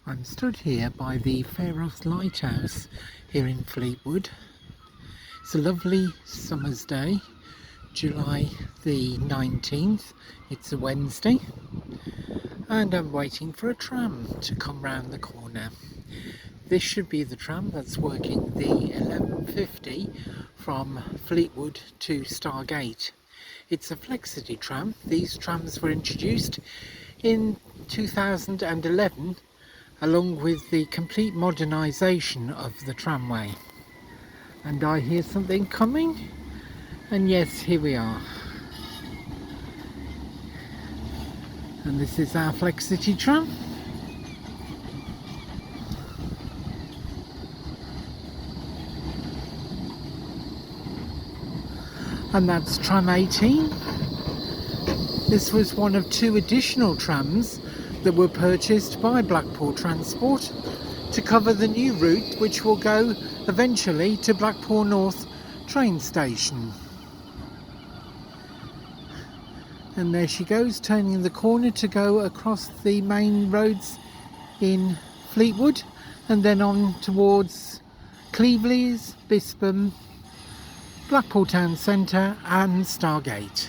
I'm stood here by the Pharos Lighthouse here in Fleetwood. It's a lovely summer's day, July the 19th. It's a Wednesday and I'm waiting for a tram to come round the corner. This should be the tram that's working the 11:50 from Fleetwood to Starr Gate. It's a Flexity tram. These trams were introduced in 2011 along with the complete modernisation of the tramway. And I hear something coming, and yes, here we are. And this is our Flexity tram. And that's tram 18. This was one of two additional trams that were purchased by Blackpool Transport to cover the new route, which will go eventually to Blackpool North train station. And there she goes, turning the corner to go across the main roads in Fleetwood and then on towards Cleveleys, Bispham, Blackpool Town Centre and Starr Gate.